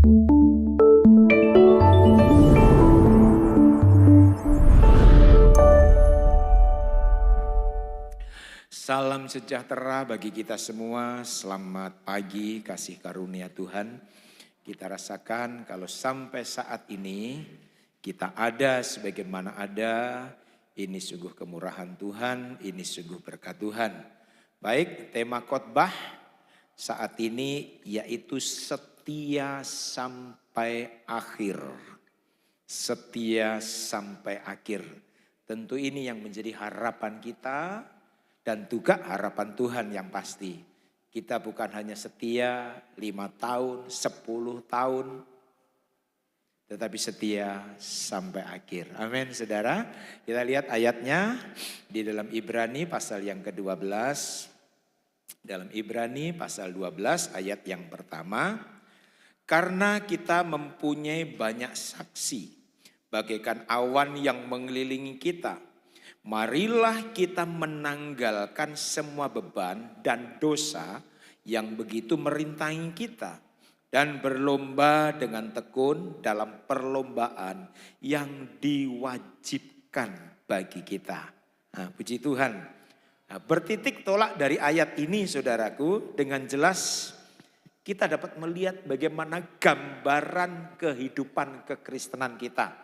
Salam sejahtera bagi kita semua, selamat pagi kasih karunia Tuhan. Kita rasakan kalau sampai saat ini kita ada sebagaimana ada, ini sungguh kemurahan Tuhan, ini sungguh berkat Tuhan. Baik, tema khotbah saat ini yaitu setia sampai akhir. Setia sampai akhir. Tentu ini yang menjadi harapan kita. Dan juga harapan Tuhan yang pasti. Kita bukan hanya setia 5 tahun, 10 tahun. Tetapi setia sampai akhir. Amin saudara. Kita lihat ayatnya di dalam Ibrani pasal yang ke-12. Dalam Ibrani pasal 12 ayat yang pertama. Karena kita mempunyai banyak saksi. Bagaikan awan yang mengelilingi kita. Marilah kita menanggalkan semua beban dan dosa yang begitu merintangi kita. Dan berlomba dengan tekun dalam perlombaan yang diwajibkan bagi kita. Nah, puji Tuhan. Nah, bertitik tolak dari ayat ini saudaraku, dengan jelas kita dapat melihat bagaimana gambaran kehidupan kekristenan kita.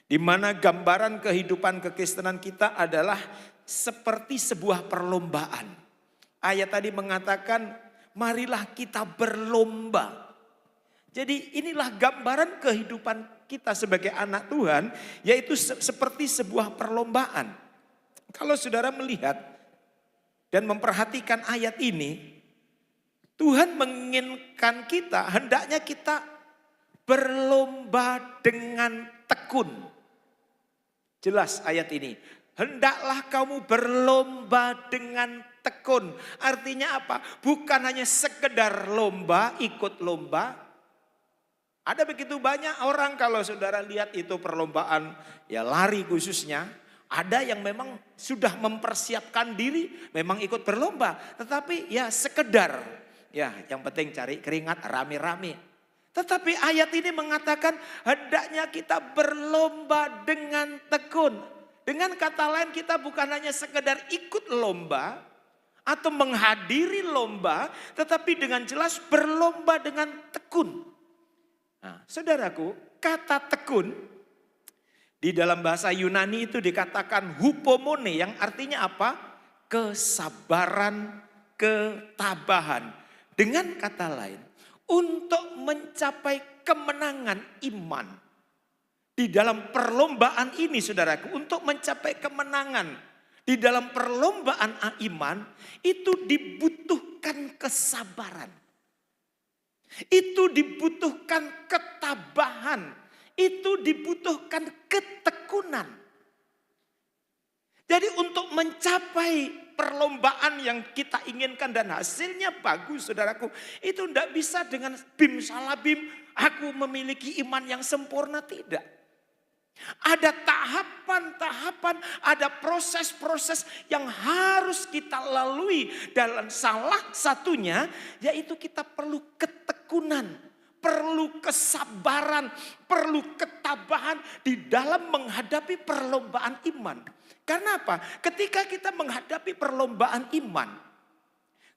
Di mana gambaran kehidupan kekristenan kita adalah seperti sebuah perlombaan. Ayat tadi mengatakan, marilah kita berlomba. Jadi inilah gambaran kehidupan kita sebagai anak Tuhan, yaitu seperti sebuah perlombaan. Kalau saudara melihat dan memperhatikan ayat ini, Tuhan menginginkan kita, hendaknya kita berlomba dengan tekun. Jelas ayat ini. Hendaklah kamu berlomba dengan tekun. Artinya apa? Bukan hanya sekedar lomba, ikut lomba. Ada begitu banyak orang kalau saudara lihat itu perlombaan ya lari khususnya. Ada yang memang sudah mempersiapkan diri, memang ikut berlomba. Tetapi ya sekedar, ya yang penting cari keringat rame-rame. Tetapi ayat ini mengatakan hendaknya kita berlomba dengan tekun. Dengan kata lain kita bukan hanya sekedar ikut lomba atau menghadiri lomba. Tetapi dengan jelas berlomba dengan tekun. Nah, saudaraku, kata tekun di dalam bahasa Yunani itu dikatakan hupomone yang artinya apa? Kesabaran, ketabahan. Dengan kata lain, untuk mencapai kemenangan iman. Di dalam perlombaan ini saudaraku, untuk mencapai kemenangan. Di dalam perlombaan iman, itu dibutuhkan kesabaran. Itu dibutuhkan ketabahan. Itu dibutuhkan ketekunan. Jadi untuk mencapai perlombaan yang kita inginkan dan hasilnya bagus saudaraku. Itu tidak bisa dengan bim salabim aku memiliki iman yang sempurna, tidak. Ada tahapan-tahapan, ada proses-proses yang harus kita lalui. Dan salah satunya yaitu kita perlu ketekunan, perlu kesabaran, perlu ketabahan di dalam menghadapi perlombaan iman. Karena apa? Ketika kita menghadapi perlombaan iman,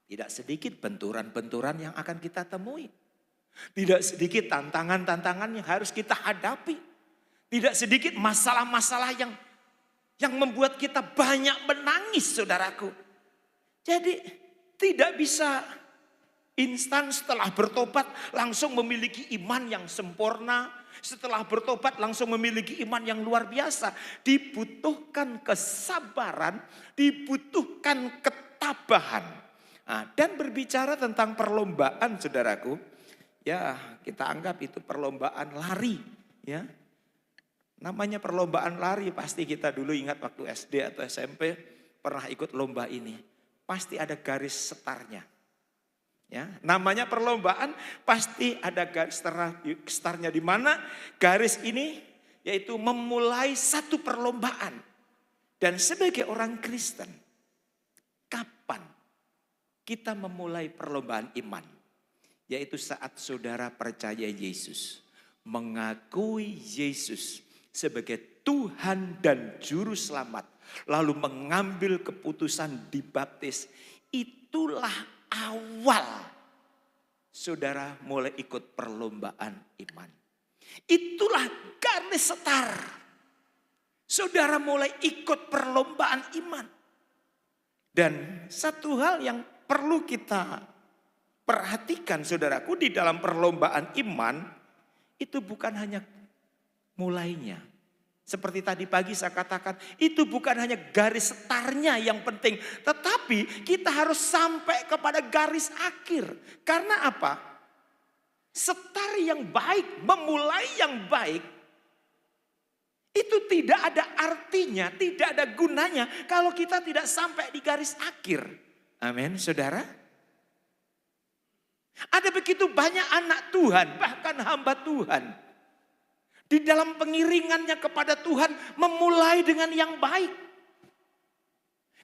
tidak sedikit benturan-benturan yang akan kita temui. Tidak sedikit tantangan-tantangan yang harus kita hadapi. Tidak sedikit masalah-masalah yang membuat kita banyak menangis saudaraku. Jadi tidak bisa instan setelah bertobat langsung memiliki iman yang sempurna. Setelah bertobat langsung memiliki iman yang luar biasa. Dibutuhkan kesabaran, dibutuhkan ketabahan. Nah, dan berbicara tentang perlombaan saudaraku. Ya kita anggap itu perlombaan lari. Ya, namanya perlombaan lari pasti kita dulu ingat waktu SD atau SMP pernah ikut lomba ini. Pasti ada garis startnya. Ya, namanya perlombaan pasti ada garis startnya di mana garis ini yaitu memulai satu perlombaan. Dan sebagai orang Kristen, kapan kita memulai perlombaan iman? Yaitu saat saudara percaya Yesus, mengakui Yesus sebagai Tuhan dan Juru Selamat, lalu mengambil keputusan dibaptis. Itulah awal saudara mulai ikut perlombaan iman. Itulah garis setar. Saudara mulai ikut perlombaan iman. Dan satu hal yang perlu kita perhatikan saudaraku di dalam perlombaan iman, itu bukan hanya mulainya. Seperti tadi pagi saya katakan, itu bukan hanya garis setarnya yang penting. Tetapi kita harus sampai kepada garis akhir. Karena apa? Setar yang baik, memulai yang baik, itu tidak ada artinya, tidak ada gunanya kalau kita tidak sampai di garis akhir. Amin, saudara. Ada begitu banyak anak Tuhan, bahkan hamba Tuhan, di dalam pengiringannya kepada Tuhan memulai dengan yang baik.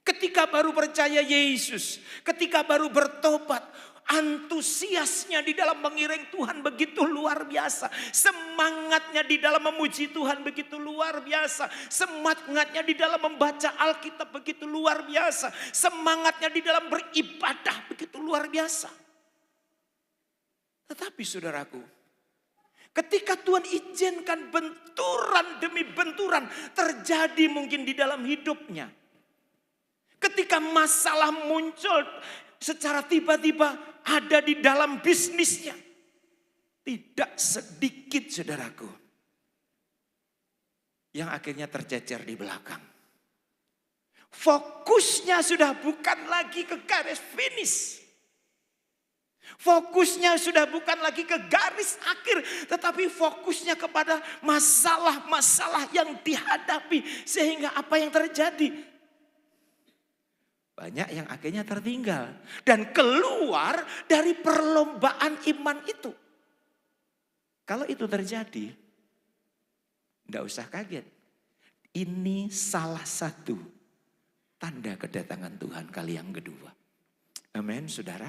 Ketika baru percaya Yesus, ketika baru bertobat, antusiasnya di dalam mengiring Tuhan begitu luar biasa. Semangatnya di dalam memuji Tuhan begitu luar biasa. Semangatnya di dalam membaca Alkitab begitu luar biasa. Semangatnya di dalam beribadah begitu luar biasa. Tetapi saudaraku, ketika Tuhan izinkan benturan demi benturan terjadi mungkin di dalam hidupnya. Ketika masalah muncul secara tiba-tiba ada di dalam bisnisnya. Tidak sedikit saudaraku yang akhirnya tercecer di belakang. Fokusnya sudah bukan lagi ke garis finish. Fokusnya sudah bukan lagi ke garis akhir. Tetapi fokusnya kepada masalah-masalah yang dihadapi. Sehingga apa yang terjadi? Banyak yang akhirnya tertinggal. Dan keluar dari perlombaan iman itu. Kalau itu terjadi, tidak usah kaget. Ini salah satu tanda kedatangan Tuhan kali yang kedua. Amin, saudara.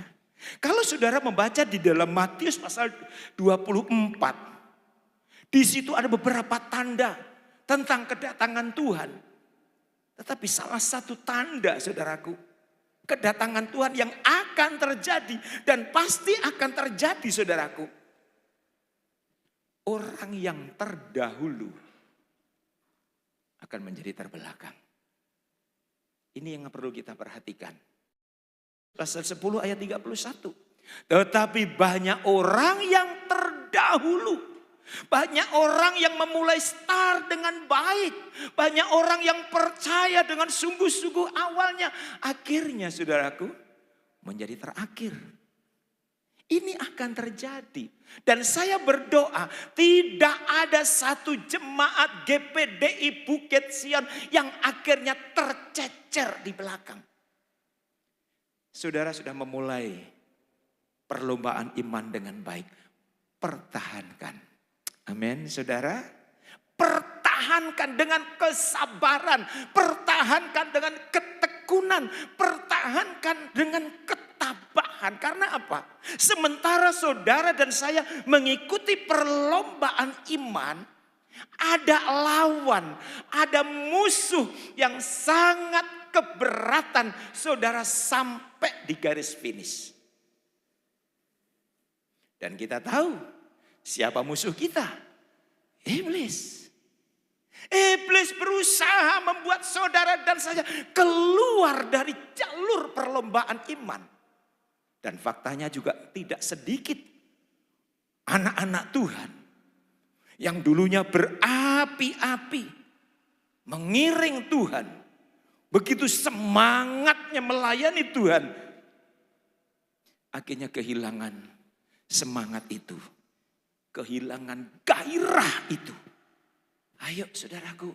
Kalau saudara membaca di dalam Matius pasal 24. Di situ ada beberapa tanda tentang kedatangan Tuhan. Tetapi salah satu tanda saudaraku, kedatangan Tuhan yang akan terjadi dan pasti akan terjadi saudaraku. Orang yang terdahulu akan menjadi terbelakang. Ini yang perlu kita perhatikan. Pasal 10 ayat 31. Tetapi banyak orang yang terdahulu. Banyak orang yang memulai start dengan baik. Banyak orang yang percaya dengan sungguh-sungguh awalnya. Akhirnya saudaraku menjadi terakhir. Ini akan terjadi. Dan saya berdoa tidak ada satu jemaat GPDI Bukit Sion yang akhirnya tercecer di belakang. Saudara sudah memulai perlombaan iman dengan baik. Pertahankan. Amin, saudara. Pertahankan dengan kesabaran. Pertahankan dengan ketekunan. Pertahankan dengan ketabahan. Karena apa? Sementara saudara dan saya mengikuti perlombaan iman, ada lawan, ada musuh yang sangat keberatan saudara sampai di garis finish. Dan kita tahu siapa musuh kita? Iblis. Iblis berusaha membuat saudara dan saya keluar dari jalur perlombaan iman. Dan faktanya juga tidak sedikit anak-anak Tuhan yang dulunya berapi-api mengiring Tuhan. Begitu semangatnya melayani Tuhan, akhirnya kehilangan semangat itu. Kehilangan gairah itu. Ayo saudaraku,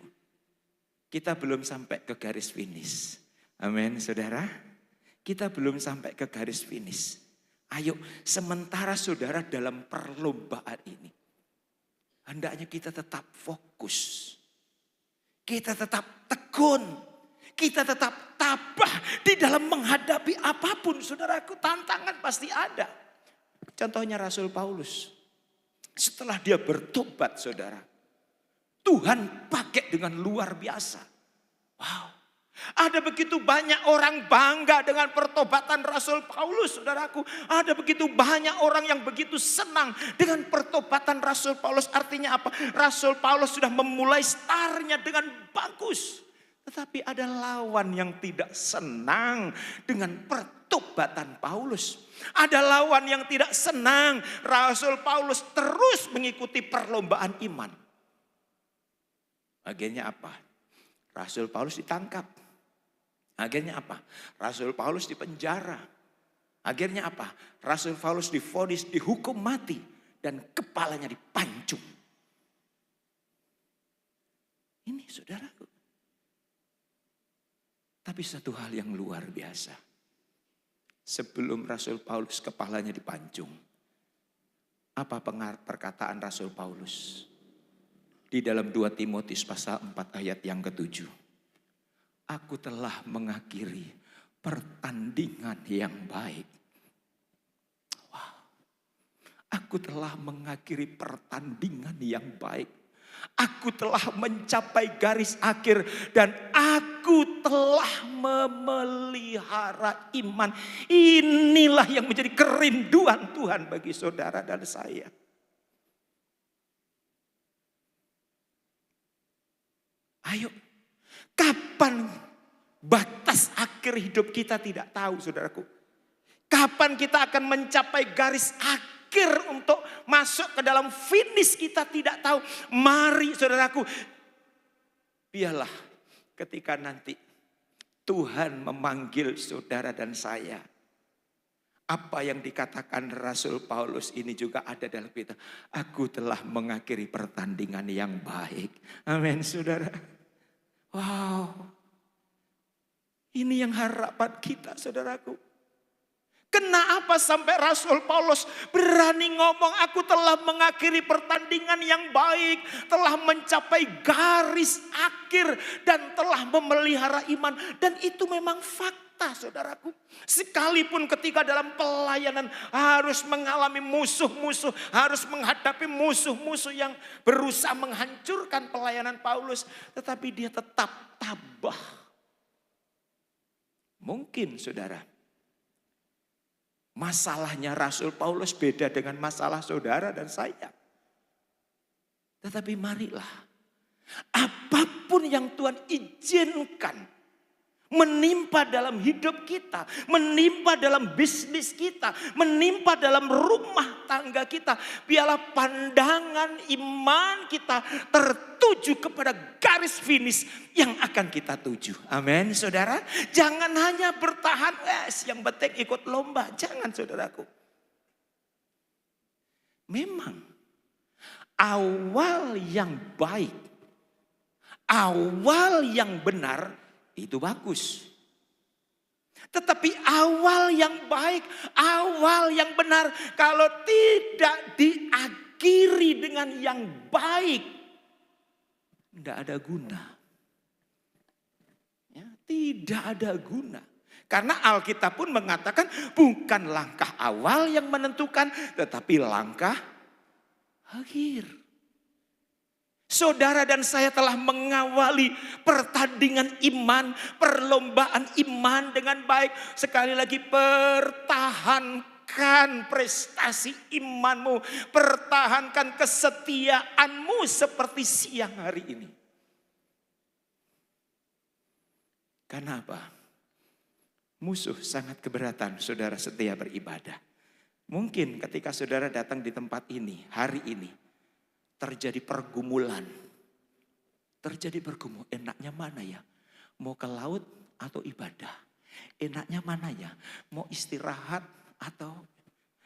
kita belum sampai ke garis finish. Amin saudara. Kita belum sampai ke garis finish. Ayo, sementara saudara dalam perlombaan ini, hendaknya kita tetap fokus. Kita tetap tekun. Kita tetap tabah di dalam menghadapi apapun saudaraku. Tantangan pasti ada. Contohnya Rasul Paulus. Setelah dia bertobat saudara, Tuhan pakai dengan luar biasa. Wow. Ada begitu banyak orang bangga dengan pertobatan Rasul Paulus, saudaraku. Ada begitu banyak orang yang begitu senang dengan pertobatan Rasul Paulus. Artinya apa? Rasul Paulus sudah memulai startnya dengan bagus. Tetapi ada lawan yang tidak senang dengan pertobatan Paulus. Ada lawan yang tidak senang Rasul Paulus terus mengikuti perlombaan iman. Akhirnya apa? Rasul Paulus ditangkap. Akhirnya apa? Rasul Paulus dipenjara. Akhirnya apa? Rasul Paulus divonis, dihukum mati. Dan kepalanya dipancung. Ini saudaraku. Tapi satu hal yang luar biasa. Sebelum Rasul Paulus kepalanya dipancung. Apa perkataan Rasul Paulus? Di dalam 2 Timotius pasal 4 ayat yang ke-7. Aku telah mengakhiri pertandingan yang baik. Wow. Aku telah mengakhiri pertandingan yang baik. Aku telah mencapai garis akhir dan aku telah memelihara iman. Inilah yang menjadi kerinduan Tuhan bagi saudara dan saya. Ayo. Kapan batas akhir hidup kita tidak tahu saudaraku. Kapan kita akan mencapai garis akhir untuk masuk ke dalam finish kita tidak tahu. Mari saudaraku, biarlah ketika nanti Tuhan memanggil saudara dan saya. Apa yang dikatakan Rasul Paulus ini juga ada dalam kita. Aku telah mengakhiri pertandingan yang baik. Amin saudara. Wow, ini yang harapan kita saudaraku. Kenapa sampai Rasul Paulus berani ngomong aku telah mengakhiri pertandingan yang baik. Telah mencapai garis akhir dan telah memelihara iman. Dan itu memang fakta saudaraku. Sekalipun ketika dalam pelayanan harus mengalami musuh-musuh. Harus menghadapi musuh-musuh yang berusaha menghancurkan pelayanan Paulus. Tetapi dia tetap tabah. Mungkin saudara. Masalahnya Rasul Paulus beda dengan masalah saudara dan saya. Tetapi marilah. Apapun yang Tuhan izinkan. Menimpa dalam hidup kita. Menimpa dalam bisnis kita. Menimpa dalam rumah tangga kita. Biarlah pandangan iman kita tertuju kepada garis finish yang akan kita tuju. Amin saudara. Jangan hanya bertahan. Yang penting ikut lomba. Jangan saudaraku. Memang awal yang baik. Awal yang benar. Itu bagus. Tetapi awal yang baik, awal yang benar, kalau tidak diakhiri dengan yang baik, tidak ada guna. Ya, tidak ada guna. Karena Alkitab pun mengatakan bukan langkah awal yang menentukan, tetapi langkah akhir. Saudara dan saya telah mengawali pertandingan iman, perlombaan iman dengan baik. Sekali lagi pertahankan prestasi imanmu, pertahankan kesetiaanmu seperti siang hari ini. Karena apa? Musuh sangat keberatan saudara setia beribadah. Mungkin ketika saudara datang di tempat ini, hari ini, terjadi pergumulan. Terjadi pergumulan. Enaknya mana ya? Mau ke laut atau ibadah? Enaknya mana ya? Mau istirahat atau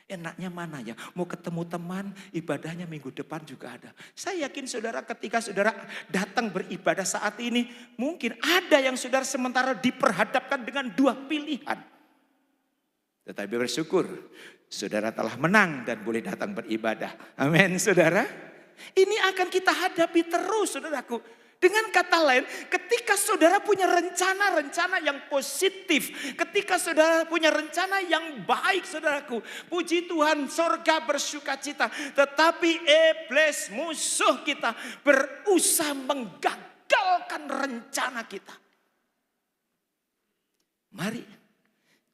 enaknya mana ya? Mau ketemu teman, ibadahnya minggu depan juga ada. Saya yakin saudara ketika saudara datang beribadah saat ini, mungkin ada yang saudara sementara diperhadapkan dengan dua pilihan. Tetapi bersyukur, saudara telah menang dan boleh datang beribadah. Amin saudara. Ini akan kita hadapi terus saudaraku. Dengan kata lain, ketika saudara punya rencana-rencana yang positif, ketika saudara punya rencana yang baik, saudaraku, puji Tuhan, sorga bersukacita. Tetapi iblis musuh kita berusaha menggagalkan rencana kita. Mari,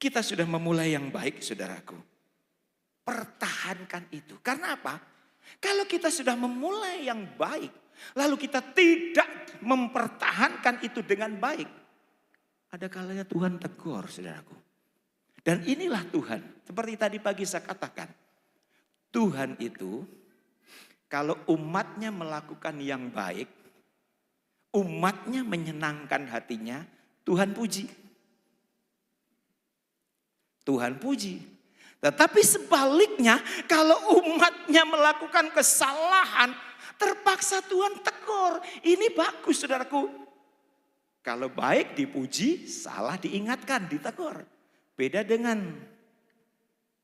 kita sudah memulai yang baik, saudaraku. Pertahankan itu. Karena apa? Kalau kita sudah memulai yang baik, lalu kita tidak mempertahankan itu dengan baik, ada kalanya Tuhan tegur, saudaraku. Dan inilah Tuhan. Seperti tadi pagi saya katakan. Tuhan itu kalau umatnya melakukan yang baik, umatnya menyenangkan hatinya, Tuhan puji. Tuhan puji. Tetapi sebaliknya kalau umatnya melakukan kesalahan, terpaksa Tuhan tegur. Ini bagus, saudaraku. Kalau baik dipuji, salah diingatkan, ditegur. Beda dengan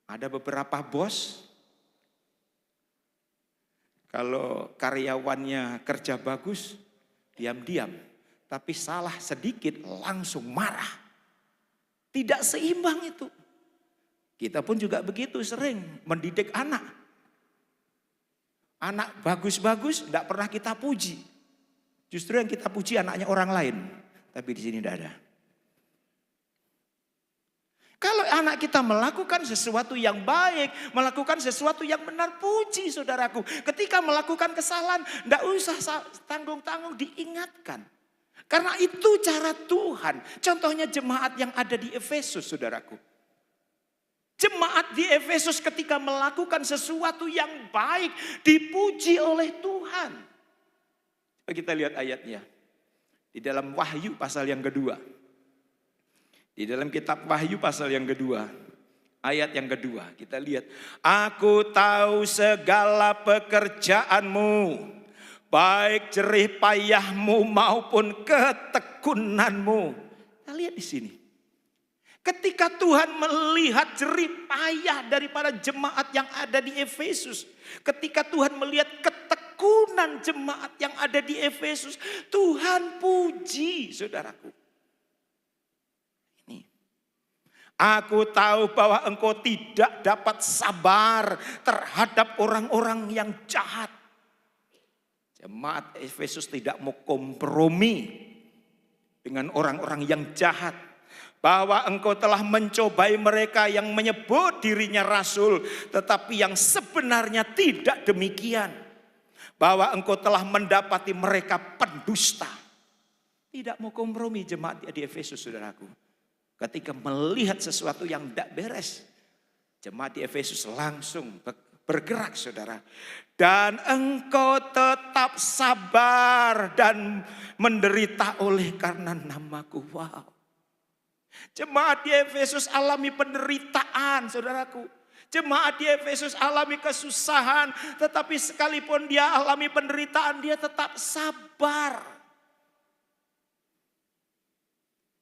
ada beberapa bos. Kalau karyawannya kerja bagus, diam-diam. Tapi salah sedikit langsung marah. Tidak seimbang itu. Kita pun juga begitu sering mendidik anak. Anak bagus-bagus tidak pernah kita puji. Justru yang kita puji anaknya orang lain. Tapi di sini tidak ada. Kalau anak kita melakukan sesuatu yang baik, melakukan sesuatu yang benar, puji saudaraku. Ketika melakukan kesalahan, tidak usah tanggung-tanggung, diingatkan. Karena itu cara Tuhan. Contohnya jemaat yang ada di Efesus, saudaraku. Jemaat di Efesus ketika melakukan sesuatu yang baik, dipuji oleh Tuhan. Coba kita lihat ayatnya. Di dalam Wahyu pasal yang kedua. Di dalam kitab Wahyu pasal yang kedua. Ayat yang kedua kita lihat. Aku tahu segala pekerjaanmu. Baik jerih payahmu maupun ketekunanmu. Kita lihat di sini. Ketika Tuhan melihat jerih payah daripada jemaat yang ada di Efesus. Ketika Tuhan melihat ketekunan jemaat yang ada di Efesus. Tuhan puji, saudaraku. Ini. Aku tahu bahwa engkau tidak dapat sabar terhadap orang-orang yang jahat. Jemaat Efesus tidak mau kompromi dengan orang-orang yang jahat. Bahwa engkau telah mencobai mereka yang menyebut dirinya rasul, tetapi yang sebenarnya tidak demikian. Bahwa engkau telah mendapati mereka pendusta. Tidak mau kompromi jemaat di Efesus, saudaraku. Ketika melihat sesuatu yang tidak beres, jemaat di Efesus langsung bergerak, saudara. Dan engkau tetap sabar dan menderita oleh karena namaku. Wow. Jemaat di Efesus alami penderitaan, saudaraku. Jemaat di Efesus alami kesusahan, tetapi sekalipun dia alami penderitaan, dia tetap sabar.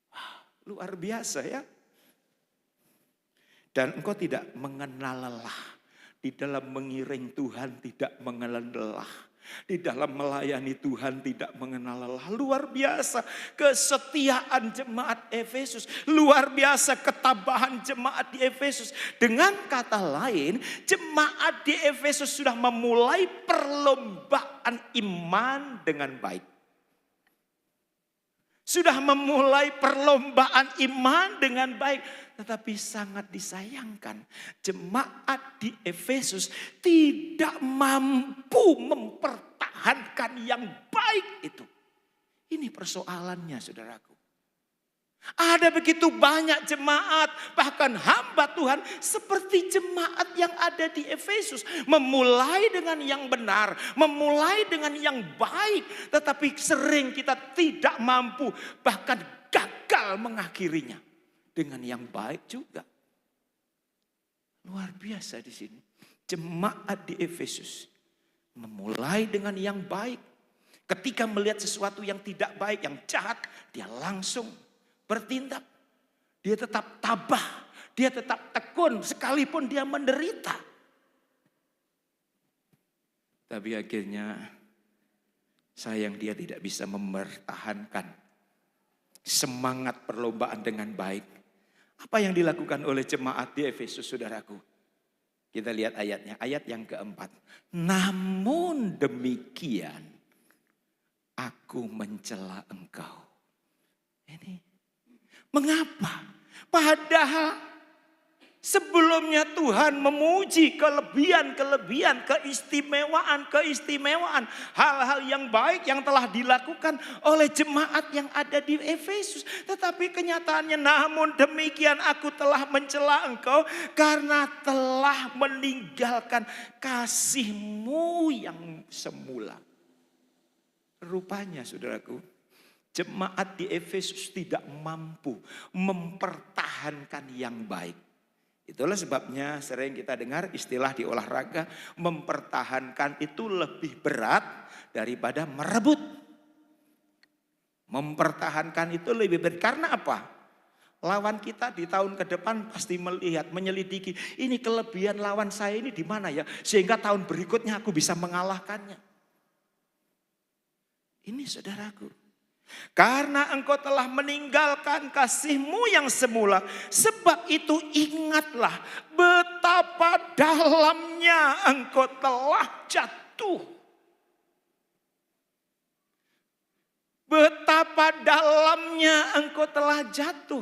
Wow, luar biasa ya. Dan engkau tidak mengenal lelah. Di dalam mengiring Tuhan tidak mengenal lelah. Di dalam melayani Tuhan tidak mengenal lelah. Luar biasa kesetiaan jemaat Efesus. Luar biasa ketabahan jemaat di Efesus. Dengan kata lain, jemaat di Efesus sudah memulai perlombaan iman dengan baik. Sudah memulai perlombaan iman dengan baik. Tetapi sangat disayangkan, jemaat di Efesus tidak mampu mempertahankan yang baik itu. Ini persoalannya, saudaraku. Ada begitu banyak jemaat, bahkan hamba Tuhan seperti jemaat yang ada di Efesus. Memulai dengan yang benar, memulai dengan yang baik. Tetapi sering kita tidak mampu, bahkan gagal mengakhirinya. Dengan yang baik juga. Luar biasa di sini. Jemaat di Efesus memulai dengan yang baik. Ketika melihat sesuatu yang tidak baik, yang jahat, dia langsung bertindak. Dia tetap tabah, dia tetap tekun sekalipun dia menderita. Tapi akhirnya sayang dia tidak bisa mempertahankan semangat perlombaan dengan baik. Apa yang dilakukan oleh jemaat di Efesus, saudaraku? Kita lihat ayatnya, ayat yang keempat. Namun demikian, aku mencela engkau. Ini mengapa? Padahal sebelumnya Tuhan memuji kelebihan-kelebihan, keistimewaan, hal-hal yang baik yang telah dilakukan oleh jemaat yang ada di Efesus. Tetapi kenyataannya, namun demikian aku telah mencela engkau karena telah meninggalkan kasihmu yang semula. Rupanya saudaraku, jemaat di Efesus tidak mampu mempertahankan yang baik. Itulah sebabnya sering kita dengar istilah di olahraga, mempertahankan itu lebih berat daripada merebut. Mempertahankan itu lebih berat. Karena apa? Lawan kita di tahun ke depan pasti melihat, menyelidiki, ini kelebihan lawan saya ini di mana ya? Sehingga tahun berikutnya aku bisa mengalahkannya. Ini saudaraku. Karena engkau telah meninggalkan kasihmu yang semula. Sebab itu ingatlah betapa dalamnya engkau telah jatuh. Betapa dalamnya engkau telah jatuh.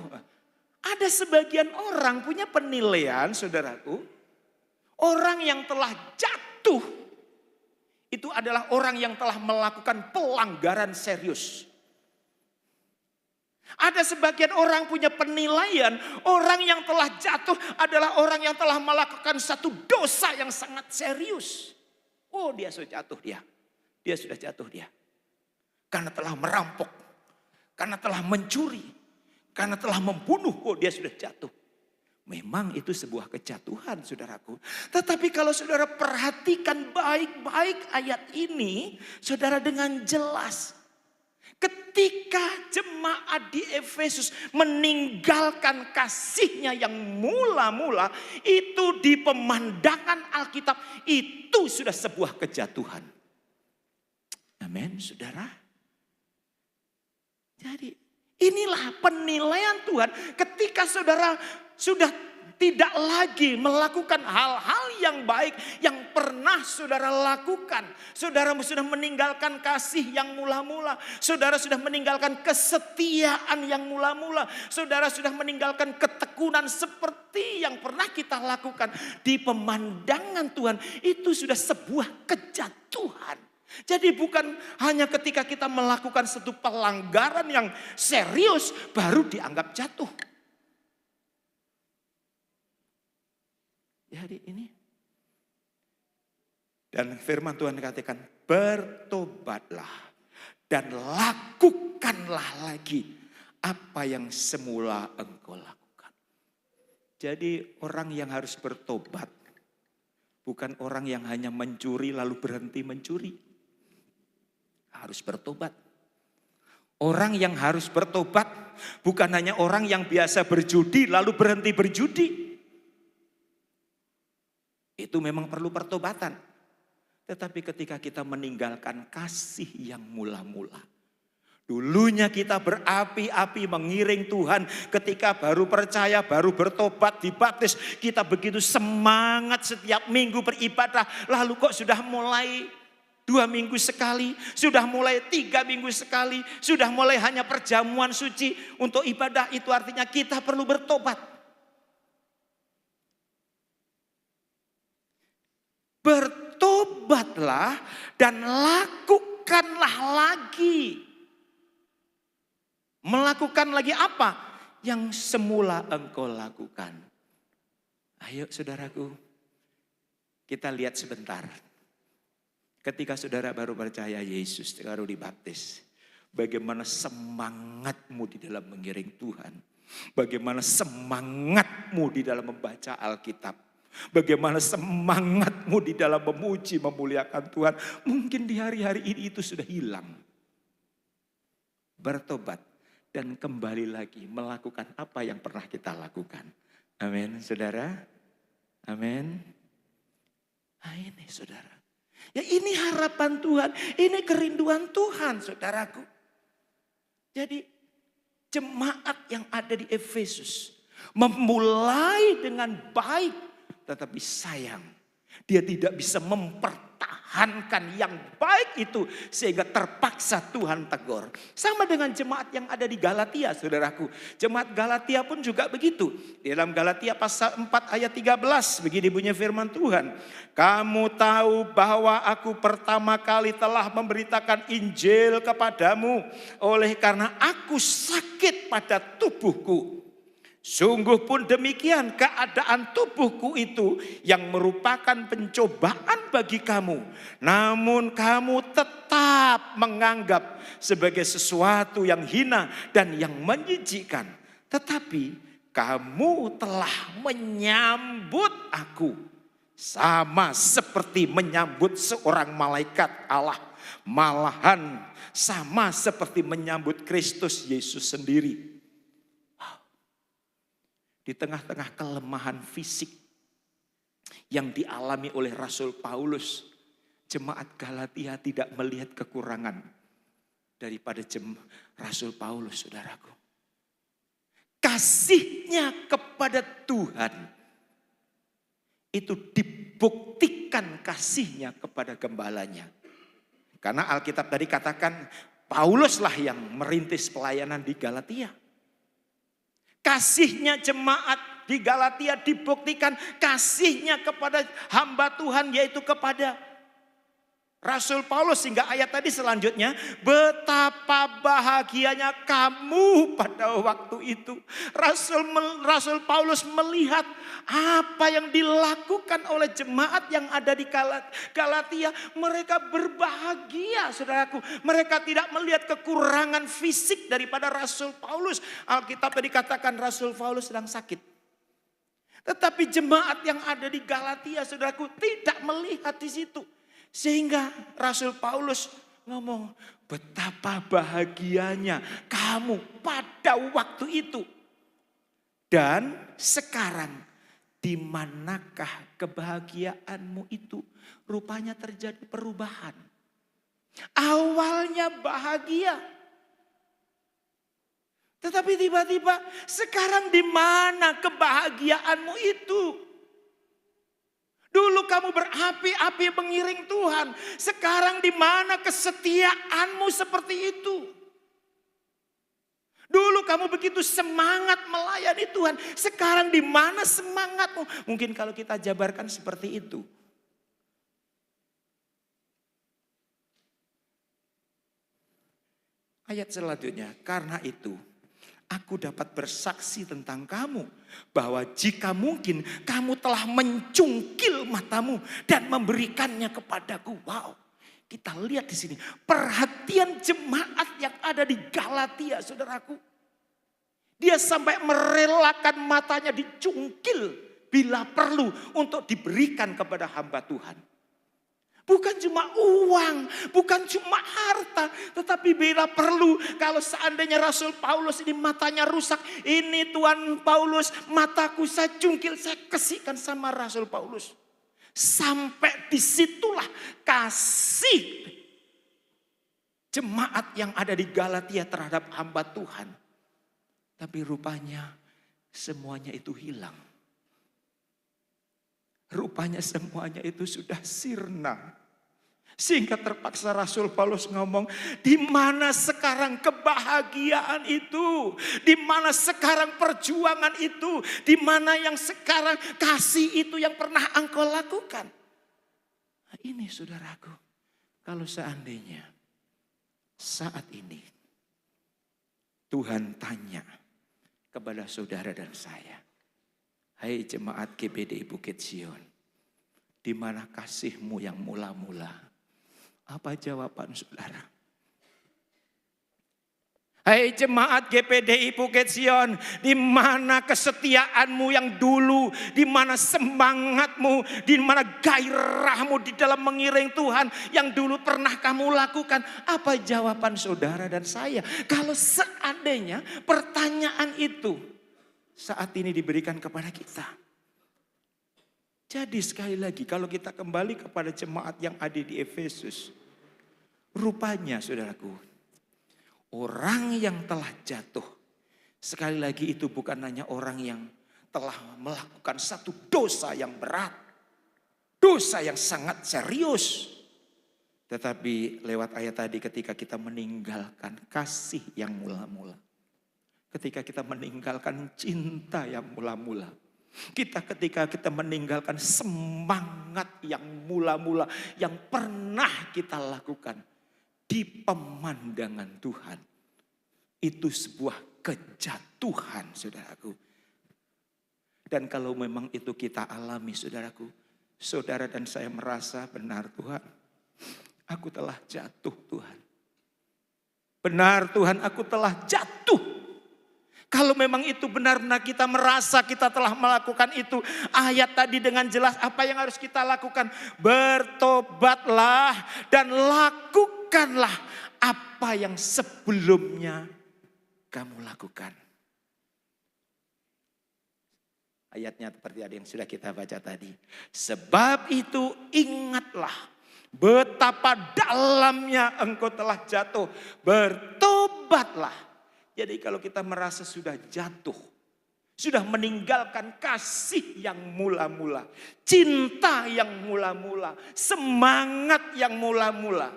Ada sebagian orang punya penilaian, saudaraku. Orang yang telah jatuh itu adalah orang yang telah melakukan pelanggaran serius. Ada sebagian orang punya penilaian, orang yang telah jatuh adalah orang yang telah melakukan satu dosa yang sangat serius. Oh, dia sudah jatuh dia. Dia sudah jatuh dia. Karena telah merampok, karena telah mencuri, karena telah membunuh, oh dia sudah jatuh. Memang itu sebuah kejatuhan, saudaraku. Tetapi kalau saudara perhatikan baik-baik ayat ini, saudara dengan jelas. Ketika jemaat di Efesus meninggalkan kasihnya yang mula-mula, itu di pemandangan Alkitab itu sudah sebuah kejatuhan. Amin, saudara. Jadi inilah penilaian Tuhan ketika saudara sudah tidak lagi melakukan hal-hal yang baik yang pernah saudara lakukan. Saudara sudah meninggalkan kasih yang mula-mula. Saudara sudah meninggalkan kesetiaan yang mula-mula. Saudara sudah meninggalkan ketekunan seperti yang pernah kita lakukan. Di pemandangan Tuhan itu sudah sebuah kejatuhan. Jadi bukan hanya ketika kita melakukan satu pelanggaran yang serius baru dianggap jatuh. Jadi ini. Dan firman Tuhan katakan, bertobatlah dan lakukanlah lagi apa yang semula engkau lakukan. Jadi orang yang harus bertobat bukan orang yang hanya mencuri lalu berhenti mencuri. Harus bertobat. Orang yang harus bertobat bukan hanya orang yang biasa berjudi lalu berhenti berjudi. Itu memang perlu pertobatan. Tetapi ketika kita meninggalkan kasih yang mula-mula. Dulunya kita berapi-api mengiring Tuhan. Ketika baru percaya, baru bertobat, dibaptis. Kita begitu semangat setiap minggu beribadah. Lalu kok sudah mulai 2 minggu sekali. Sudah mulai 3 minggu sekali. Sudah mulai hanya perjamuan suci untuk ibadah. Itu artinya kita perlu bertobat. Bertobatlah dan lakukanlah lagi. Melakukan lagi apa? Yang semula engkau lakukan. Ayo saudaraku, kita lihat sebentar. Ketika saudara baru percaya Yesus, baru dibaptis. Bagaimana semangatmu di dalam mengiring Tuhan. Bagaimana semangatmu di dalam membaca Alkitab. Bagaimana semangatmu di dalam memuji, memuliakan Tuhan. Mungkin di hari-hari ini itu sudah hilang. Bertobat dan kembali lagi melakukan apa yang pernah kita lakukan. Amin, saudara. Amin. Nah ini saudara. Ya ini harapan Tuhan, ini kerinduan Tuhan saudaraku. Jadi jemaat yang ada di Efesus memulai dengan baik, tetapi sayang dia tidak bisa mempertahankan yang baik itu sehingga terpaksa Tuhan tegur. Sama dengan jemaat yang ada di Galatia saudaraku. Jemaat Galatia pun juga begitu. Di dalam Galatia pasal 4 ayat 13 begini bunyi firman Tuhan. Kamu tahu bahwa aku pertama kali telah memberitakan Injil kepadamu oleh karena aku sakit pada tubuhku. Sungguh pun demikian keadaan tubuhku itu yang merupakan pencobaan bagi kamu. Namun kamu tetap menganggap sebagai sesuatu yang hina dan yang menjijikkan. Tetapi kamu telah menyambut aku sama seperti menyambut seorang malaikat Allah. Malahan sama seperti menyambut Kristus Yesus sendiri. Di tengah-tengah kelemahan fisik yang dialami oleh Rasul Paulus, jemaat Galatia tidak melihat kekurangan daripada Rasul Paulus, saudaraku. Kasihnya kepada Tuhan itu dibuktikan kasihnya kepada gembalanya. Karena Alkitab tadi katakan Pauluslah yang merintis pelayanan di Galatia. Kasihnya jemaat di Galatia dibuktikan kasihnya kepada hamba Tuhan yaitu kepada Rasul Paulus. Hingga ayat tadi selanjutnya, betapa bahagianya kamu pada waktu itu. Rasul Paulus melihat apa yang dilakukan oleh jemaat yang ada di Galatia. Mereka berbahagia saudaraku. Mereka tidak melihat kekurangan fisik daripada Rasul Paulus. Alkitab dikatakan Rasul Paulus sedang sakit. Tetapi jemaat yang ada di Galatia saudaraku tidak melihat di situ. Sehingga Rasul Paulus ngomong, betapa bahagianya kamu pada waktu itu. Dan sekarang di manakah kebahagiaanmu itu? Rupanya terjadi perubahan. Awalnya bahagia. Tetapi tiba-tiba sekarang di mana kebahagiaanmu itu? Dulu kamu berapi-api mengiring Tuhan. Sekarang di mana kesetiaanmu seperti itu? Dulu kamu begitu semangat melayani Tuhan. Sekarang di mana semangatmu? Mungkin kalau kita jabarkan seperti itu. Ayat selanjutnya, karena itu aku dapat bersaksi tentang kamu bahwa jika mungkin kamu telah mencungkil matamu dan memberikannya kepadaku. Wow, kita lihat di sini perhatian jemaat yang ada di Galatia, saudaraku. Dia sampai merelakan matanya dicungkil bila perlu untuk diberikan kepada hamba Tuhan. Bukan cuma uang, bukan cuma harta. Tetapi bila perlu, kalau seandainya Rasul Paulus ini matanya rusak. Ini Tuan Paulus, mataku saya cungkil, saya kasihkan sama Rasul Paulus. Sampai disitulah kasih jemaat yang ada di Galatia terhadap hamba Tuhan. Tapi rupanya semuanya itu hilang. Rupanya semuanya itu sudah sirna. Sehingga terpaksa Rasul Paulus ngomong, di mana sekarang kebahagiaan itu? Di mana sekarang perjuangan itu? Di mana yang sekarang kasih itu yang pernah engkau lakukan? Nah, ini saudaraku, kalau seandainya saat ini Tuhan tanya kepada saudara dan saya, hai jemaat GBDI Bukit Sion, di mana kasihmu yang mula-mula? Apa jawaban saudara? Hai jemaat GPDI Bukit Sion, di mana kesetiaanmu yang dulu, di mana semangatmu, di mana gairahmu di dalam mengiring Tuhan yang dulu pernah kamu lakukan? Apa jawaban saudara dan saya? Kalau seandainya pertanyaan itu saat ini diberikan kepada kita. Jadi sekali lagi kalau kita kembali kepada jemaat yang ada di Efesus. Rupanya saudaraku, orang yang telah jatuh. Sekali lagi itu bukan hanya orang yang telah melakukan satu dosa yang berat. Dosa yang sangat serius. Tetapi lewat ayat tadi ketika kita meninggalkan kasih yang mula-mula. Ketika kita meninggalkan cinta yang mula-mula. Ketika kita meninggalkan semangat yang mula-mula yang pernah kita lakukan di pemandangan Tuhan. Itu sebuah kejatuhan saudaraku. Dan kalau memang itu kita alami saudaraku. Saudara dan saya merasa benar Tuhan. Aku telah jatuh Tuhan. Benar Tuhan aku telah jatuh. Kalau memang itu benar-benar kita merasa kita telah melakukan itu. Ayat tadi dengan jelas apa yang harus kita lakukan. Bertobatlah dan lakukanlah apa yang sebelumnya kamu lakukan. Ayatnya seperti ada yang sudah kita baca tadi. Sebab itu ingatlah betapa dalamnya engkau telah jatuh. Bertobatlah. Jadi kalau kita merasa sudah jatuh, sudah meninggalkan kasih yang mula-mula, cinta yang mula-mula, semangat yang mula-mula,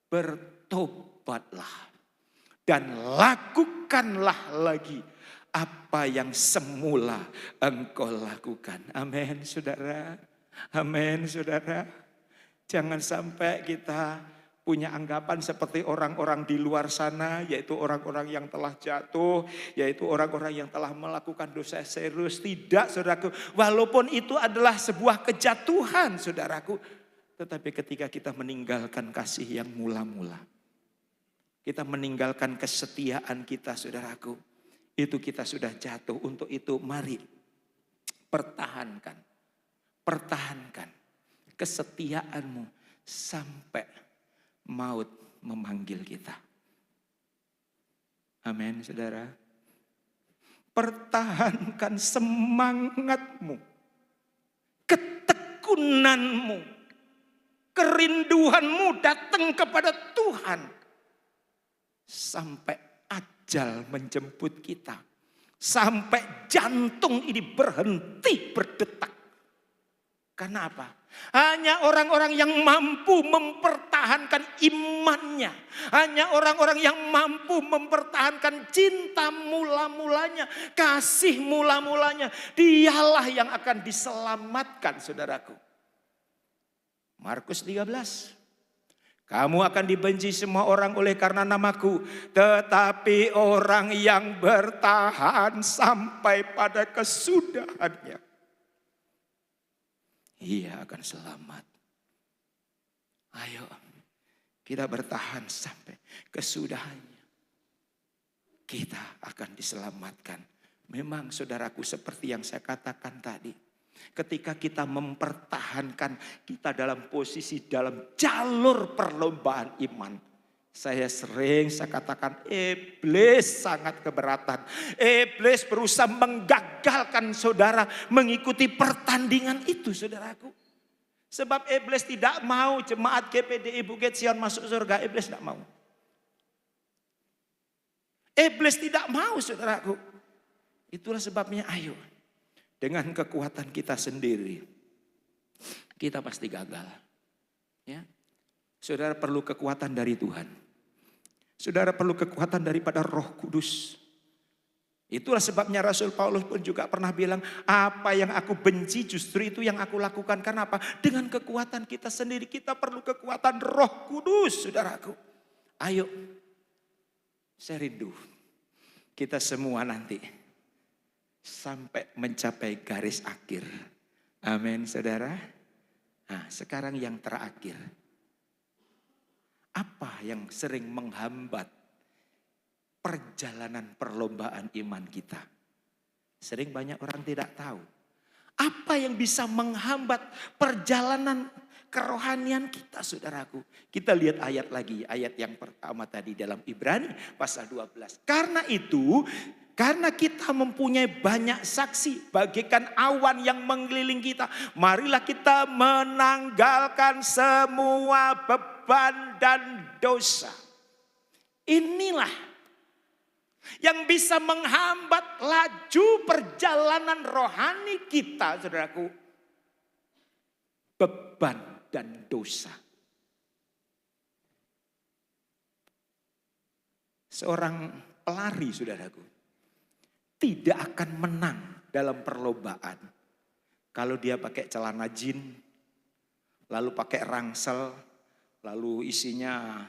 bertobatlah dan lakukanlah lagi apa yang semula engkau lakukan. Amin saudara, amin saudara. Jangan sampai kita punya anggapan seperti orang-orang di luar sana, yaitu orang-orang yang telah jatuh, yaitu orang-orang yang telah melakukan dosa serius. Tidak saudaraku, walaupun itu adalah sebuah kejatuhan saudaraku. Tetapi ketika kita meninggalkan kasih yang mula-mula, kita meninggalkan kesetiaan kita saudaraku, itu kita sudah jatuh. Untuk itu mari pertahankan kesetiaanmu sampai maut memanggil kita. Amin saudara. Pertahankan semangatmu, ketekunanmu, kerinduanmu datang kepada Tuhan. Sampai ajal menjemput kita. Sampai jantung ini berhenti berdetak. Karena apa? Hanya orang-orang yang mampu mempertahankan imannya. Hanya orang-orang yang mampu mempertahankan cinta mula-mulanya. Kasih mula-mulanya. Dialah yang akan diselamatkan saudaraku. Markus 13. Kamu akan dibenci semua orang oleh karena namaku. Tetapi orang yang bertahan sampai pada kesudahannya, ia akan selamat. Ayo kita bertahan sampai kesudahannya. Kita akan diselamatkan. Memang saudaraku seperti yang saya katakan tadi. Ketika kita mempertahankan kita dalam posisi dalam jalur perlombaan iman. Saya katakan iblis sangat keberatan. Iblis berusaha menggagalkan saudara mengikuti pertandingan itu saudaraku. Sebab iblis tidak mau jemaat GPDI Bukit Sion masuk surga. Iblis tidak mau. Iblis tidak mau saudaraku. Itulah sebabnya ayo. Dengan kekuatan kita sendiri. Kita pasti gagal. Ya. Saudara perlu kekuatan dari Tuhan. Saudara perlu kekuatan daripada Roh Kudus. Itulah sebabnya Rasul Paulus pun juga pernah bilang, apa yang aku benci justru itu yang aku lakukan. Karena apa? Dengan kekuatan kita sendiri kita perlu kekuatan Roh Kudus, saudaraku. Ayo, saya rindu kita semua nanti sampai mencapai garis akhir. Amin, saudara. Nah, sekarang yang terakhir. Apa yang sering menghambat perjalanan perlombaan iman kita? Sering banyak orang tidak tahu. Apa yang bisa menghambat perjalanan kerohanian kita saudaraku? Kita lihat ayat lagi, ayat yang pertama tadi dalam Ibrani pasal 12. Karena itu Karena kita mempunyai banyak saksi bagaikan awan yang mengeliling kita. Marilah kita menanggalkan semua beban dan dosa. Inilah yang bisa menghambat laju perjalanan rohani kita, saudaraku. Beban dan dosa. Seorang pelari, saudaraku, tidak akan menang dalam perlombaan kalau dia pakai celana jean, lalu pakai rangsel, lalu isinya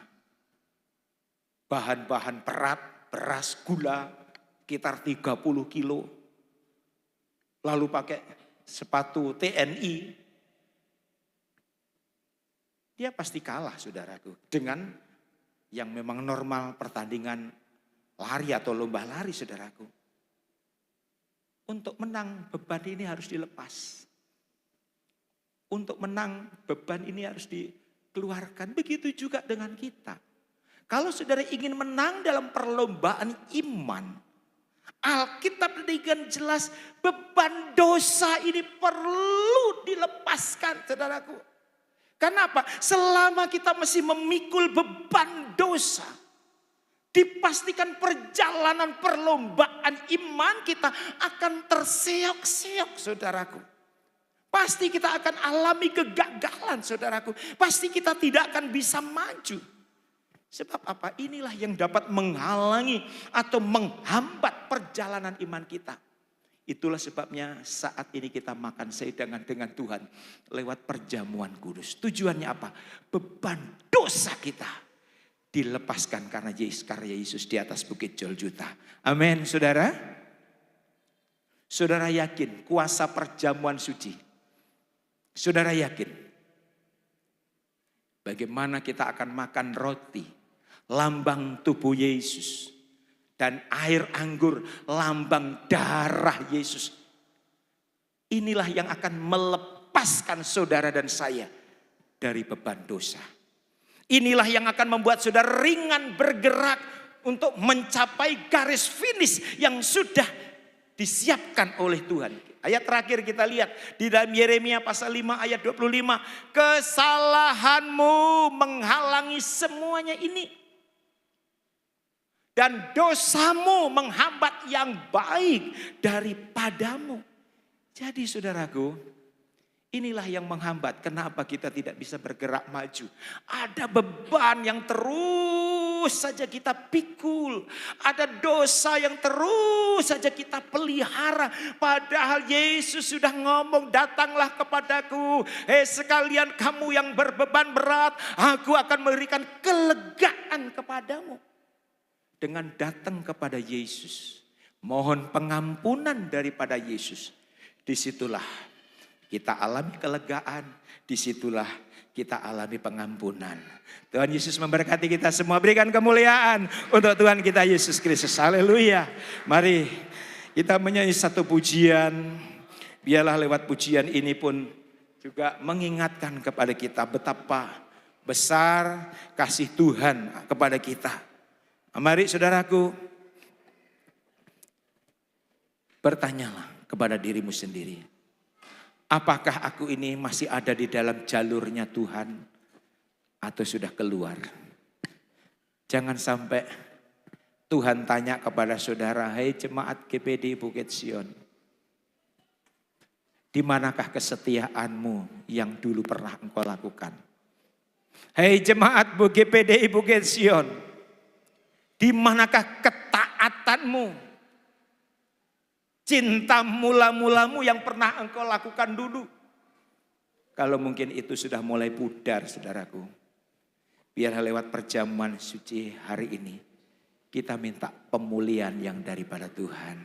bahan-bahan berat, beras, gula, sekitar 30 kilo, lalu pakai sepatu TNI. Dia pasti kalah, saudaraku, dengan yang memang normal pertandingan lari atau lomba lari, saudaraku. Untuk menang beban ini harus dilepas. Untuk menang beban ini harus dikeluarkan. Begitu juga dengan kita. Kalau saudara ingin menang dalam perlombaan iman, Alkitab dengan jelas beban dosa ini perlu dilepaskan, saudaraku. Kenapa? Selama kita masih memikul beban dosa, dipastikan perjalanan perlombaan iman kita akan terseok-seok, saudaraku. Pasti kita akan alami kegagalan, saudaraku. Pasti kita tidak akan bisa maju. Sebab apa? Inilah yang dapat menghalangi atau menghambat perjalanan iman kita. Itulah sebabnya saat ini kita makan sehidangan dengan Tuhan lewat perjamuan kudus. Tujuannya apa? Beban dosa kita dilepaskan karena karya Yesus di atas bukit Golgota. Amin, saudara. Saudara yakin kuasa perjamuan suci? Saudara yakin bagaimana kita akan makan roti, lambang tubuh Yesus, dan air anggur, lambang darah Yesus. Inilah yang akan melepaskan saudara dan saya dari beban dosa. Inilah yang akan membuat saudara ringan bergerak untuk mencapai garis finish yang sudah disiapkan oleh Tuhan. Ayat terakhir kita lihat di dalam Yeremia pasal 5 ayat 25. Kesalahanmu menghalangi semuanya ini. Dan dosamu menghambat yang baik daripadamu. Jadi saudaraku, inilah yang menghambat. Kenapa kita tidak bisa bergerak maju? Ada beban yang terus saja kita pikul. Ada dosa yang terus saja kita pelihara. Padahal Yesus sudah ngomong, datanglah kepadaku. Sekalian kamu yang berbeban berat, aku akan memberikan kelegaan kepadamu. Dengan datang kepada Yesus, mohon pengampunan daripada Yesus, disitulah kita alami kelegaan, disitulah kita alami pengampunan. Tuhan Yesus memberkati kita semua, berikan kemuliaan untuk Tuhan kita Yesus Kristus. Haleluya. Mari kita menyanyi satu pujian, biarlah lewat pujian ini pun juga mengingatkan kepada kita betapa besar kasih Tuhan kepada kita. Mari saudaraku, bertanyalah kepada dirimu sendiri. Apakah aku ini masih ada di dalam jalurnya Tuhan atau sudah keluar? Jangan sampai Tuhan tanya kepada saudara, "Hei jemaat GPD Bukit Sion, di manakah kesetiaanmu yang dulu pernah engkau lakukan? Hei jemaat GPD Bukit Sion, di manakah ketaatanmu? Cinta mula-mulamu yang pernah engkau lakukan dulu?" Kalau mungkin itu sudah mulai pudar, saudaraku, biar lewat perjamuan suci hari ini kita minta pemulihan yang daripada Tuhan.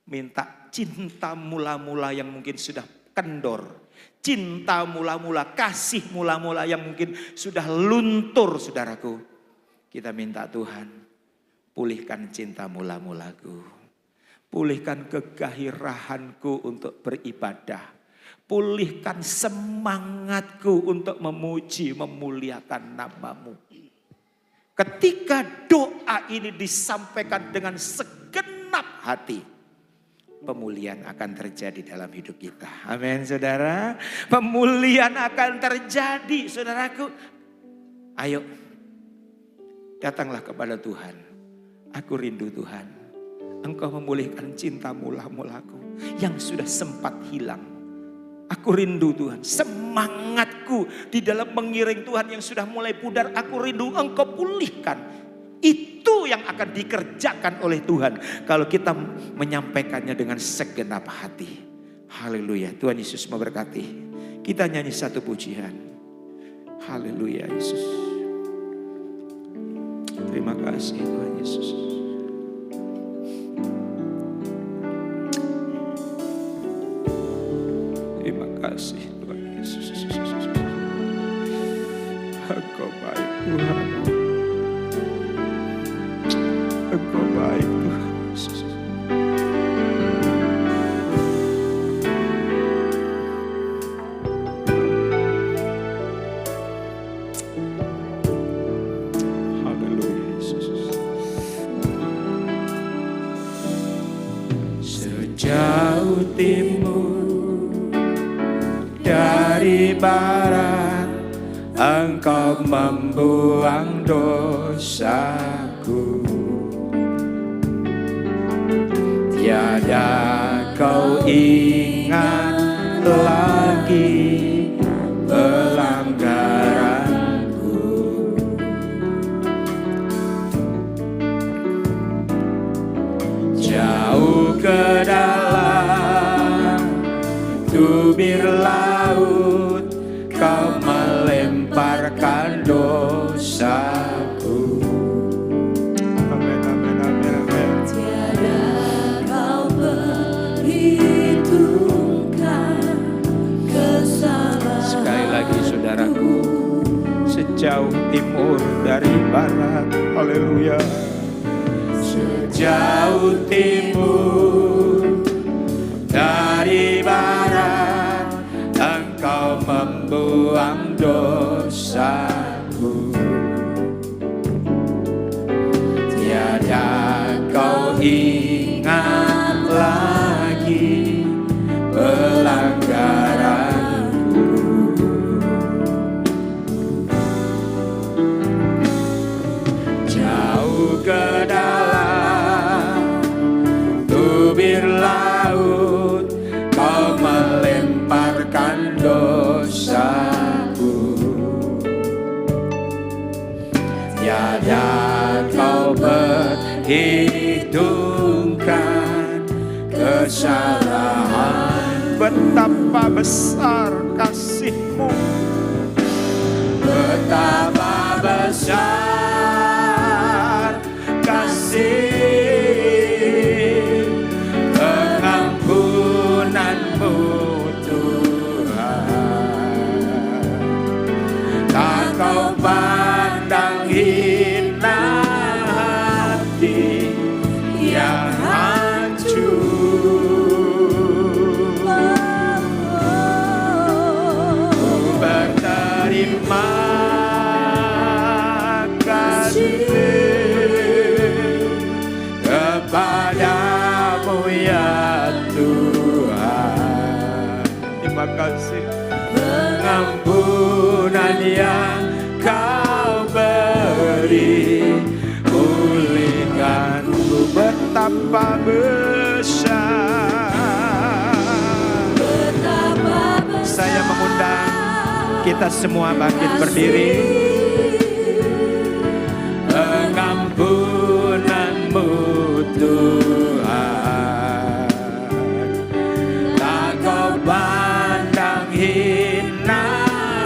Minta cinta mula-mula yang mungkin sudah kendor. Cinta mula-mula, kasih mula-mula yang mungkin sudah luntur, saudaraku. Kita minta Tuhan, pulihkan cinta mula-mulaku. Pulihkan kegairahanku untuk beribadah. Pulihkan semangatku untuk memuji, memuliakan nama-Mu. Ketika doa ini disampaikan dengan segenap segenap hati, pemulihan akan terjadi dalam hidup kita. Amin saudara. Pemulihan akan terjadi saudaraku. Ayo datanglah kepada Tuhan. Aku rindu Tuhan. Engkau memulihkan cinta mula-mulaku yang sudah sempat hilang. Aku rindu Tuhan, semangatku di dalam mengiring Tuhan yang sudah mulai pudar. Aku rindu Engkau pulihkan. Itu yang akan dikerjakan oleh Tuhan kalau kita menyampaikannya dengan segenap hati. Haleluya, Tuhan Yesus memberkati. Kita nyanyi satu pujian. Haleluya Yesus. Terima kasih Tuhan Yesus. Terima kasih Tuhan Yesus. Engkau baik Tuhan. Engkau baik Tuhan Yesus. Haleluya Yesus. Sejauh timur dari barat, Engkau membuang dosaku. Tiada kau ingat lagi pelanggaranku. Jauh ke dalam tubir laut, kau melemparkan dosaku. Amin, amin, amin, amin. Tiada kau perhitungkan kesalahan. Sekali lagi saudaraku, sejauh timur dari barat, haleluya. Sejauh timur dari barat, Engkau membuang dosaku. Tiada kau ingat lagi pelanggaranku. Jauh ke dalam tubir laut, kau melemparkan dosaku. Tiada kau perhitungkan kesalahan. Betapa besar kasih-Mu, betapa besar kasih pengampunan-Mu Tuhan. Tak kau pandang hina hati yang hancur. Ku berterima kasih kepadamu ya Tuhan. Terima kasih pengampunan yang kau beri, pulihkanku. Betapa besar. Saya mengundang kita semua bangkit berdiri. Pengampunan-Mu Tuhan, tak kau pandang hina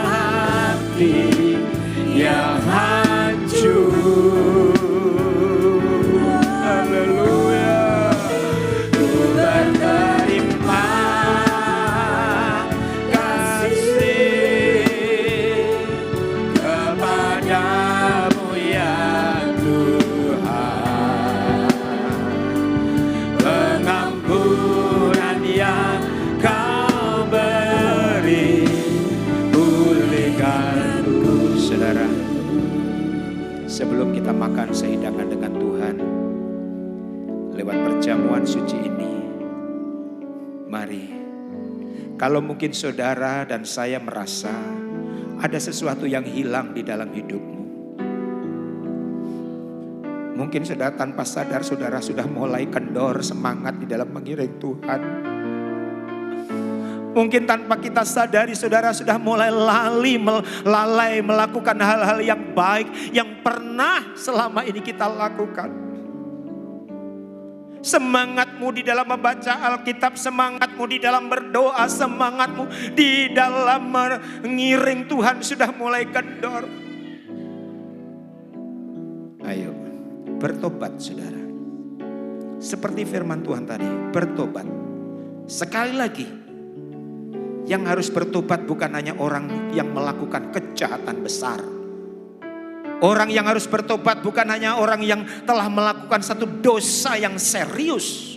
hati yang hancur. Haleluya. Ku berterima kasih kepadamu ya Tuhan. Pengampunan yang kau beri, pulihkanku. Saudara, sebelum kita makan sehidangan dengan Tuhan, lewat perjamuan suci ini. Mari, kalau mungkin saudara dan saya merasa ada sesuatu yang hilang di dalam hidupmu. Mungkin saudara tanpa sadar saudara sudah mulai kendor semangat di dalam mengiring Tuhan. Mungkin tanpa kita sadari saudara sudah mulai lalai melakukan hal-hal yang baik yang pernah selama ini kita lakukan. Semangatmu di dalam membaca Alkitab, semangatmu di dalam berdoa, semangatmu di dalam mengiring Tuhan sudah mulai kendor. Ayo, bertobat saudara. Seperti firman Tuhan tadi, bertobat. Sekali lagi, yang harus bertobat bukan hanya orang yang melakukan kejahatan besar. Orang yang harus bertobat bukan hanya orang yang telah melakukan satu dosa yang serius.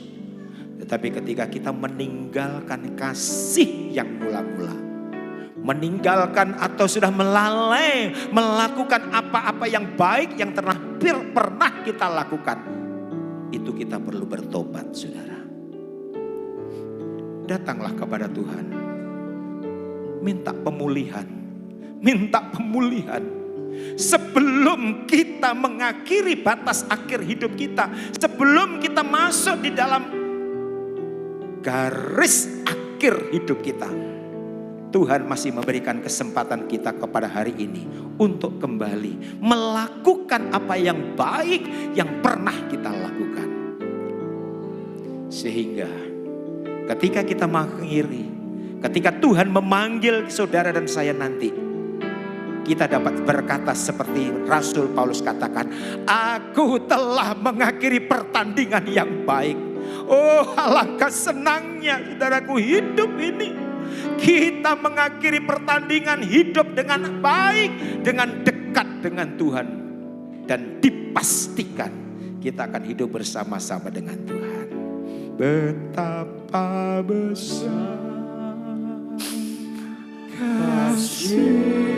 Tetapi ketika kita meninggalkan kasih yang mula-mula, meninggalkan atau sudah melalai melakukan apa-apa yang baik yang pernah kita lakukan, itu kita perlu bertobat saudara. Datanglah kepada Tuhan, minta pemulihan, minta pemulihan. Sebelum kita mengakhiri batas akhir hidup kita, sebelum kita masuk di dalam garis akhir hidup kita, Tuhan masih memberikan kesempatan kita kepada hari ini untuk kembali melakukan apa yang baik yang pernah kita lakukan. Sehingga ketika kita mengakhiri, ketika Tuhan memanggil saudara dan saya nanti, kita dapat berkata seperti Rasul Paulus katakan, aku telah mengakhiri pertandingan yang baik. Oh, alangkah senangnya saudaraku hidup ini. Kita mengakhiri pertandingan hidup dengan baik, dengan dekat dengan Tuhan. Dan dipastikan kita akan hidup bersama-sama dengan Tuhan. Betapa besar kasih.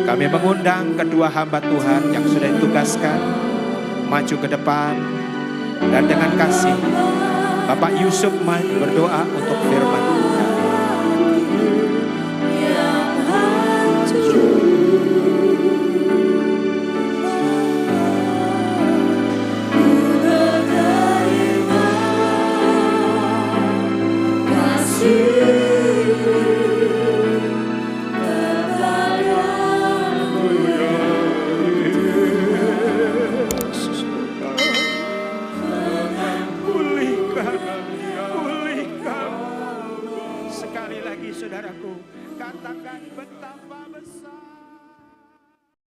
Kami mengundang kedua hamba Tuhan yang sudah ditugaskan maju ke depan, dan dengan kasih Bapak Yusuf berdoa untuk firman